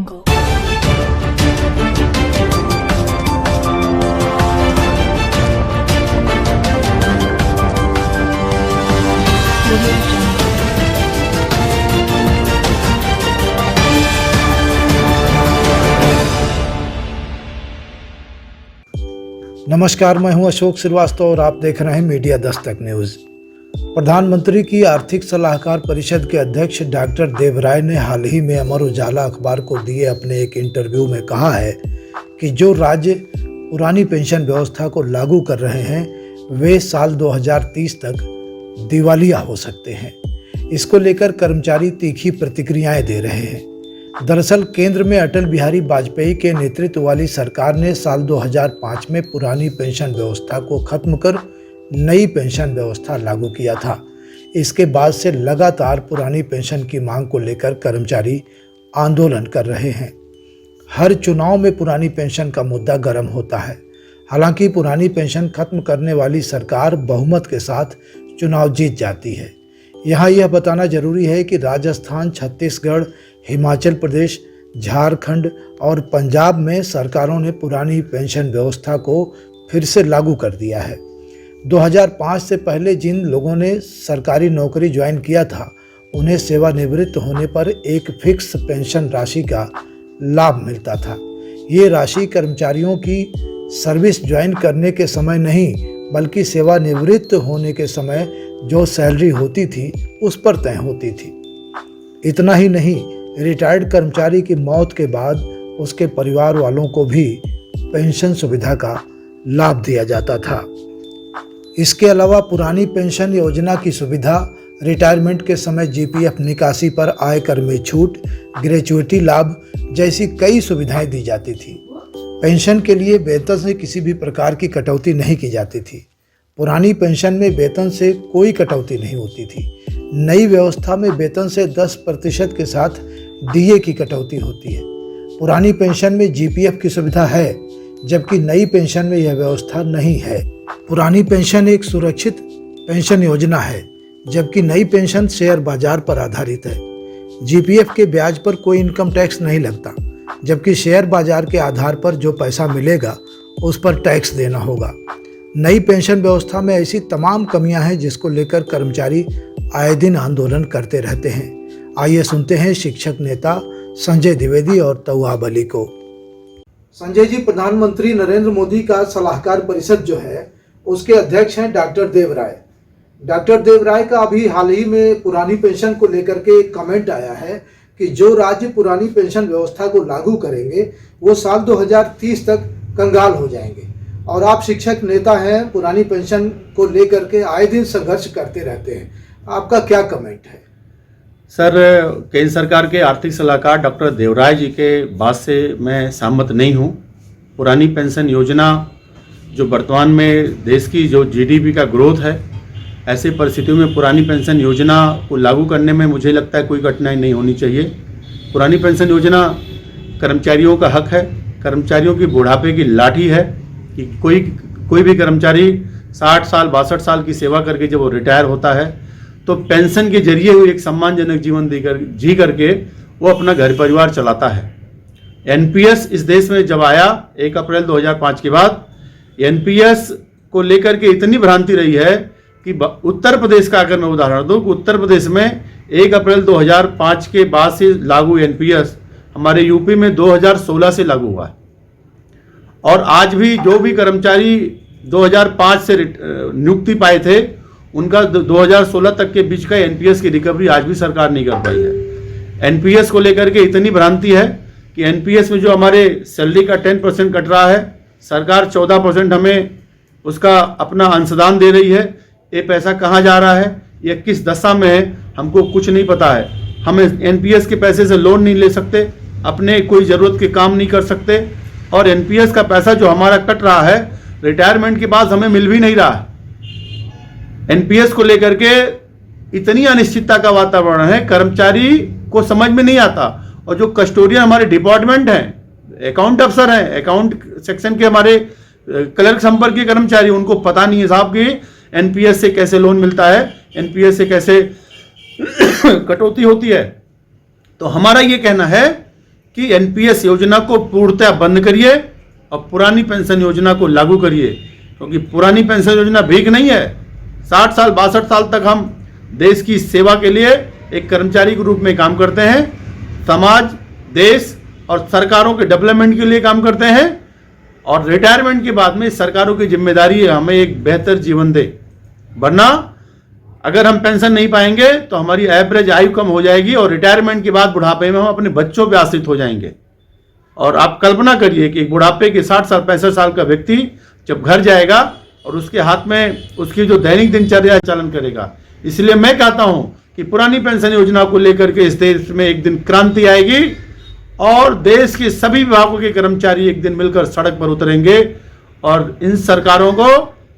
नमस्कार, मैं हूं अशोक श्रीवास्तव और आप देख रहे हैं मीडिया दस्तक न्यूज़। प्रधानमंत्री की आर्थिक सलाहकार परिषद के अध्यक्ष डॉक्टर देवराय ने हाल ही में अमर उजाला अखबार को दिए अपने एक इंटरव्यू में कहा है कि जो राज्य पुरानी पेंशन व्यवस्था को लागू कर रहे हैं वे साल 2030 तक दिवालिया हो सकते हैं। इसको लेकर कर्मचारी तीखी प्रतिक्रियाएं दे रहे हैं। दरअसल केंद्र में अटल बिहारी वाजपेयी के नेतृत्व वाली सरकार ने साल 2005 में पुरानी पेंशन व्यवस्था को खत्म कर नई पेंशन व्यवस्था लागू किया था। इसके बाद से लगातार पुरानी पेंशन की मांग को लेकर कर्मचारी आंदोलन कर रहे हैं। हर चुनाव में पुरानी पेंशन का मुद्दा गर्म होता है। हालांकि पुरानी पेंशन खत्म करने वाली सरकार बहुमत के साथ चुनाव जीत जाती है। यहाँ यह बताना जरूरी है कि राजस्थान, छत्तीसगढ़, हिमाचल प्रदेश, झारखंड और पंजाब में सरकारों ने पुरानी पेंशन व्यवस्था को फिर से लागू कर दिया है। 2005 से पहले जिन लोगों ने सरकारी नौकरी ज्वाइन किया था उन्हें सेवानिवृत्त होने पर एक फिक्स पेंशन राशि का लाभ मिलता था। ये राशि कर्मचारियों की सर्विस ज्वाइन करने के समय नहीं बल्कि सेवानिवृत्त होने के समय जो सैलरी होती थी उस पर तय होती थी। इतना ही नहीं, रिटायर्ड कर्मचारी की मौत के बाद उसके परिवार वालों को भी पेंशन सुविधा का लाभ दिया जाता था। इसके अलावा पुरानी पेंशन योजना की सुविधा, रिटायरमेंट के समय जीपीएफ निकासी पर आयकर में छूट, ग्रेच्युइटी लाभ जैसी कई सुविधाएं दी जाती थी। पेंशन के लिए वेतन से किसी भी प्रकार की कटौती नहीं की जाती थी। पुरानी पेंशन में वेतन से कोई कटौती नहीं होती थी। नई व्यवस्था में वेतन से 10% के साथ डीए की कटौती होती है। पुरानी पेंशन में जीपीएफ की सुविधा है जबकि नई पेंशन में यह व्यवस्था नहीं है। पुरानी पेंशन एक सुरक्षित पेंशन योजना है जबकि नई पेंशन शेयर बाजार पर आधारित है। जीपीएफ के ब्याज पर कोई इनकम टैक्स नहीं लगता जबकि शेयर बाजार के आधार पर जो पैसा मिलेगा उस पर टैक्स देना होगा। नई पेंशन व्यवस्था में ऐसी तमाम कमियां हैं जिसको लेकर कर्मचारी आए दिन आंदोलन करते रहते हैं। आइए सुनते हैं शिक्षक नेता संजय द्विवेदी और तौआब अली को। संजय जी, प्रधानमंत्री नरेंद्र मोदी का सलाहकार परिषद जो है उसके अध्यक्ष हैं डॉक्टर देवराय। डॉक्टर देवराय का अभी हाल ही में पुरानी पेंशन को लेकर के एक कमेंट आया है कि जो राज्य पुरानी पेंशन व्यवस्था को लागू करेंगे वो साल 2030 तक कंगाल हो जाएंगे। और आप शिक्षक नेता हैं, पुरानी पेंशन को लेकर के आए दिन संघर्ष करते रहते हैं, आपका क्या कमेंट है? सर, केंद्र सरकार के आर्थिक सलाहकार डॉक्टर देवराय जी के बात से मैं सहमत नहीं हूं। पुरानी पेंशन योजना जो वर्तमान में देश की जो जीडीपी का ग्रोथ है, ऐसी परिस्थितियों में पुरानी पेंशन योजना को लागू करने में मुझे लगता है कोई कठिनाई नहीं होनी चाहिए। पुरानी पेंशन योजना कर्मचारियों का हक है, कर्मचारियों की बुढ़ापे की लाठी है कि कोई भी कर्मचारी 60 साल 62 साल की सेवा करके जब वो रिटायर होता है तो पेंशन के जरिए वो एक सम्मानजनक जीवन जी करके वो अपना घर परिवार चलाता है। एनपीएस इस देश में जब आया 1 अप्रैल 2005 के बाद, एनपीएस को लेकर के इतनी भ्रांति रही है कि उत्तर प्रदेश का अगर मैं उदाहरण दूं, उत्तर प्रदेश में 1 अप्रैल 2005 के बाद से लागू एनपीएस हमारे यूपी में 2016 से लागू हुआ है। और आज भी जो भी कर्मचारी 2005 से नियुक्ति पाए थे उनका 2016 तक के बीच का एनपीएस की रिकवरी आज भी सरकार नहीं कर पाई है। एनपीएस को लेकर के इतनी भ्रांति है कि एनपीएस में जो हमारे सैलरी का 10% कट रहा है, सरकार 14% हमें उसका अपना अंशदान दे रही है। ये पैसा कहाँ जा रहा है, ये किस दशा में है, हमको कुछ नहीं पता है। हम एनपीएस के पैसे से लोन नहीं ले सकते, अपने कोई ज़रूरत के काम नहीं कर सकते और एनपीएस का पैसा जो हमारा कट रहा है रिटायरमेंट के बाद हमें मिल भी नहीं रहा है। एनपीएस को लेकर के इतनी अनिश्चितता का वातावरण है, कर्मचारी को समझ में नहीं आता। और जो कस्टोडियन हमारे डिपार्टमेंट हैं, अकाउंट अफसर हैं, अकाउंट सेक्शन के हमारे क्लर्क संपर्क के कर्मचारी, उनको पता नहीं है साहब कि एनपीएस से कैसे लोन मिलता है, एनपीएस से कैसे कटौती होती है। तो हमारा ये कहना है कि एनपीएस योजना को पूर्णतः बंद करिए और पुरानी पेंशन योजना को लागू करिए, क्योंकि पुरानी पेंशन योजना भीख नहीं है। 60 साल 62 साल तक हम देश की सेवा के लिए एक कर्मचारी के रूप में काम करते हैं, समाज, देश और सरकारों के डेवलपमेंट के लिए काम करते हैं, और रिटायरमेंट के बाद में सरकारों की जिम्मेदारी है हमें एक बेहतर जीवन दे। वरना अगर हम पेंशन नहीं पाएंगे तो हमारी एवरेज आयु कम हो जाएगी और रिटायरमेंट के बाद बुढ़ापे में हम अपने बच्चों पे आश्रित हो जाएंगे। और आप कल्पना करिए कि बुढ़ापे के 60 साल 65 साल का व्यक्ति जब घर जाएगा और उसके हाथ में उसकी जो दैनिक दिनचर्या चालन करेगा। इसलिए मैं कहता हूं कि पुरानी पेंशन योजना को लेकर के इस देश में एक दिन क्रांति आएगी और देश के सभी विभागों के कर्मचारी एक दिन मिलकर सड़क पर उतरेंगे और इन सरकारों को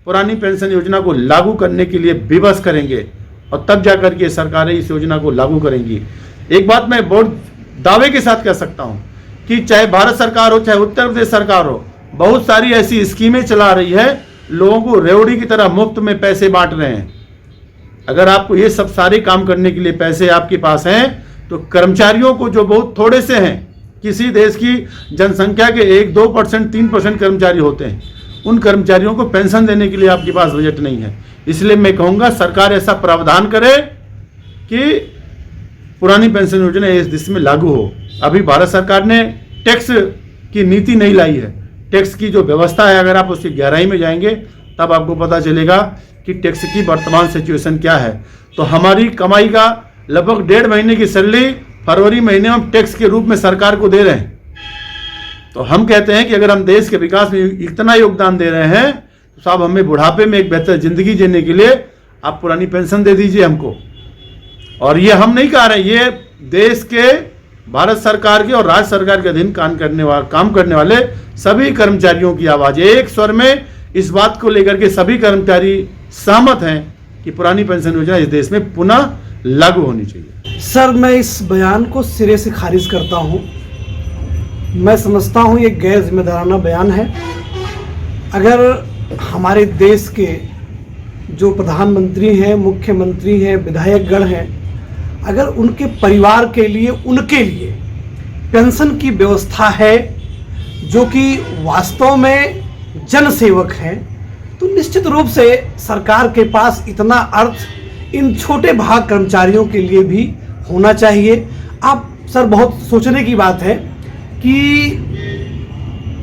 पुरानी पेंशन योजना को लागू करने के लिए विवश करेंगे, और तब जाकर के सरकारें इस योजना को लागू करेंगी। एक बात मैं बहुत दावे के साथ कह सकता हूं कि चाहे भारत सरकार हो चाहे उत्तर प्रदेश सरकार हो, बहुत सारी ऐसी स्कीमें चला रही है, लोगों को रेवड़ी की तरह मुफ्त में पैसे बांट रहे हैं। अगर आपको ये सब सारे काम करने के लिए पैसे आपके पास हैं तो कर्मचारियों को, जो बहुत थोड़े से हैं, किसी देश की जनसंख्या के 1-2% 3% कर्मचारी होते हैं, उन कर्मचारियों को पेंशन देने के लिए आपके पास बजट नहीं है। इसलिए मैं कहूँगा सरकार ऐसा प्रावधान करे कि पुरानी पेंशन योजना इस देश में लागू हो। अभी भारत सरकार ने टैक्स की नीति नहीं लाई है। टैक्स की जो व्यवस्था है, अगर आप उसकी गहराई में जाएंगे तब आपको पता चलेगा कि टैक्स की वर्तमान सिचुएशन क्या है। तो हमारी कमाई का लगभग 1.5 महीने की सैलरी फरवरी महीने में टैक्स के रूप में सरकार को दे रहे हैं। तो हम कहते हैं कि अगर हम देश के विकास में इतना योगदान दे रहे हैं तो साहब हमें बुढ़ापे में एक बेहतर जिंदगी जीने के लिए आप पुरानी पेंशन दे दीजिए हमको। और ये हम नहीं कह रहे, ये देश के भारत सरकार के और राज्य सरकार के अधीन काम करने वाले सभी कर्मचारियों की आवाज है। एक स्वर में इस बात को लेकर के सभी कर्मचारी सहमत हैं कि पुरानी पेंशन योजना इस देश में पुनः लागू होनी चाहिए। सर, मैं इस बयान को सिरे से खारिज करता हूं। मैं समझता हूं ये गैर जिम्मेदाराना बयान है। अगर हमारे देश के जो प्रधानमंत्री हैं, मुख्यमंत्री हैं, विधायकगण हैं, अगर उनके परिवार के लिए, उनके लिए पेंशन की व्यवस्था है जो कि वास्तव में जनसेवक हैं, तो निश्चित रूप से सरकार के पास इतना अर्थ इन छोटे भाग कर्मचारियों के लिए भी होना चाहिए। आप सर, बहुत सोचने की बात है कि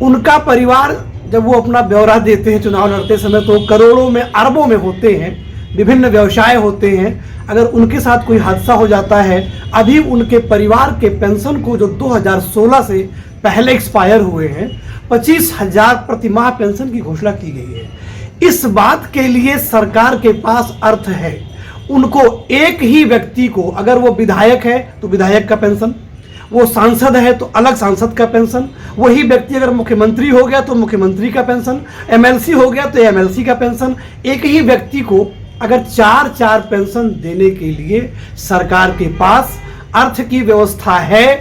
उनका परिवार जब वो अपना ब्यौरा देते हैं चुनाव लड़ते समय तो करोड़ों में, अरबों में होते हैं, विभिन्न व्यवसाय होते हैं। अगर उनके साथ कोई हादसा हो जाता है, अभी उनके परिवार के पेंशन को जो 2016 से पहले एक्सपायर हुए हैं, 25,000 प्रतिमाह पेंशन की घोषणा की गई है। इस बात के लिए सरकार के पास अर्थ है। उनको एक ही व्यक्ति को, अगर वो विधायक है तो विधायक का पेंशन, वो सांसद है तो अलग सांसद का पेंशन, वही व्यक्ति अगर मुख्यमंत्री हो गया तो मुख्यमंत्री का पेंशन, एमएलसी हो गया तो एमएलसी का पेंशन। एक ही व्यक्ति को अगर 4-4 पेंशन देने के लिए सरकार के पास अर्थ की व्यवस्था है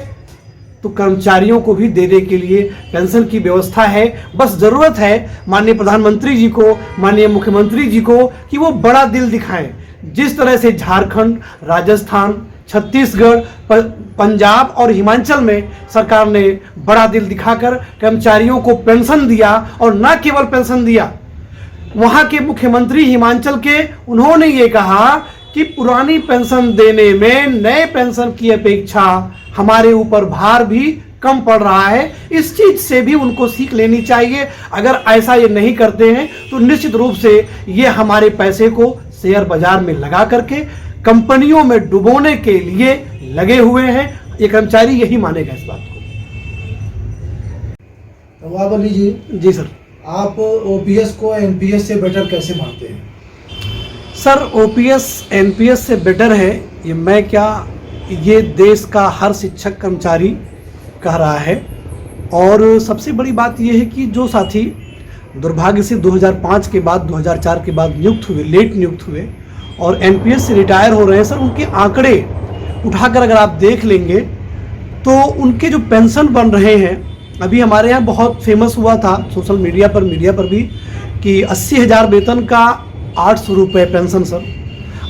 तो कर्मचारियों को भी देने के लिए पेंशन की व्यवस्था है। बस जरूरत है माननीय प्रधानमंत्री जी को, माननीय मुख्यमंत्री जी को कि वो बड़ा दिल दिखाएं। जिस तरह से झारखंड, राजस्थान, छत्तीसगढ़, पंजाब और हिमाचल में सरकार ने बड़ा दिल दिखाकर कर्मचारियों को पेंशन दिया, और न केवल पेंशन दिया, वहां के मुख्यमंत्री हिमाचल के, उन्होंने ये कहा कि पुरानी पेंशन देने में नए पेंशन की अपेक्षा हमारे ऊपर भार भी कम पड़ रहा है। इस चीज से भी उनको सीख लेनी चाहिए। अगर ऐसा ये नहीं करते हैं तो निश्चित रूप से ये हमारे पैसे को शेयर बाजार में लगा करके कंपनियों में डुबोने के लिए लगे हुए हैं। ये कर्मचारी यही मानेगा इस बात को। नवाब अली जी सर, आप ओपीएस को एनपीएस से बेटर कैसे मानते हैं? सर, ओपीएस एनपीएस से बेटर है ये मैं क्या, ये देश का हर शिक्षक कर्मचारी कह रहा है। और सबसे बड़ी बात यह है कि जो साथी दुर्भाग्य से 2005 के बाद, 2004 के बाद नियुक्त हुए, लेट नियुक्त हुए और एनपीएस से रिटायर हो रहे हैं, सर उनके आंकड़े उठाकर अगर आप देख लेंगे तो उनके जो पेंशन बन रहे हैं, अभी हमारे यहाँ बहुत फेमस हुआ था सोशल मीडिया पर भी कि 80,000 वेतन का 800 रुपये पेंशन। सर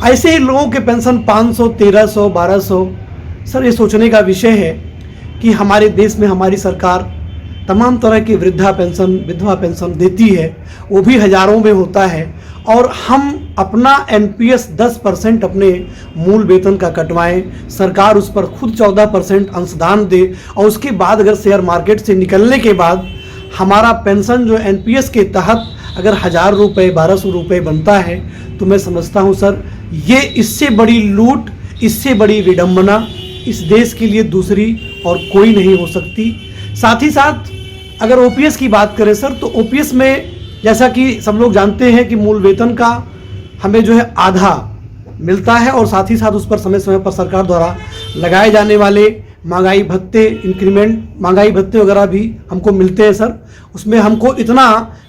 ऐसे ही लोगों के पेंशन 500, 1300, 1200। सर ये सोचने का विषय है कि हमारे देश में हमारी सरकार तमाम तरह की वृद्धा पेंशन, विधवा पेंशन देती है, वो भी हज़ारों में होता है, और हम अपना एनपीएस 10% अपने मूल वेतन का कटवाएं, सरकार उस पर खुद 14% अंशदान दे, और उसके बाद अगर शेयर मार्केट से निकलने के बाद हमारा पेंशन जो एनपीएस के तहत अगर 1000 रुपये, 1200 रुपये बनता है, तो मैं समझता हूँ सर, ये इससे बड़ी लूट, इससे बड़ी विडंबना इस देश के लिए दूसरी और कोई नहीं हो सकती। साथ ही साथ अगर ओपीएस की बात करें सर, तो ओपीएस में जैसा कि सब लोग जानते हैं कि मूल वेतन का हमें जो है आधा मिलता है, और साथ ही साथ उस पर समय समय पर सरकार द्वारा लगाए जाने वाले महंगाई भत्ते, इंक्रीमेंट, महंगाई भत्ते वगैरह भी हमको मिलते हैं सर। उसमें हमको इतना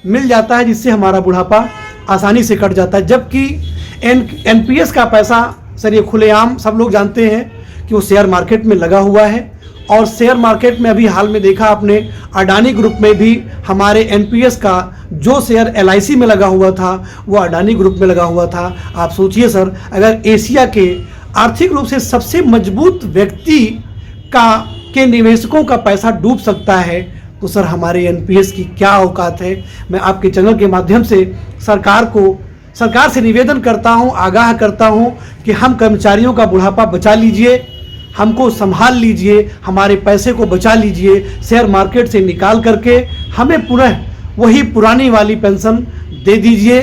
मिल जाता है जिससे हमारा बुढ़ापा आसानी से कट जाता है। जबकि एनपीएस का पैसा सर, ये खुलेआम सब लोग जानते हैं कि वो शेयर मार्केट में लगा हुआ है, और शेयर मार्केट में अभी हाल में देखा आपने, अडानी ग्रुप में भी हमारे एनपीएस का जो शेयर एलआईसी में लगा हुआ था वो अडानी ग्रुप में लगा हुआ था। आप सोचिए सर, अगर एशिया के आर्थिक रूप से सबसे मजबूत व्यक्ति के निवेशकों का पैसा डूब सकता है, तो सर हमारे एनपीएस की क्या औकात है। मैं आपके चैनल के माध्यम से सरकार से निवेदन करता हूं, आगाह करता हूं कि हम कर्मचारियों का बुढ़ापा बचा लीजिए, हमको संभाल लीजिए, हमारे पैसे को बचा लीजिए, शेयर मार्केट से निकाल करके हमें पुनः वही पुरानी वाली पेंशन दे दीजिए।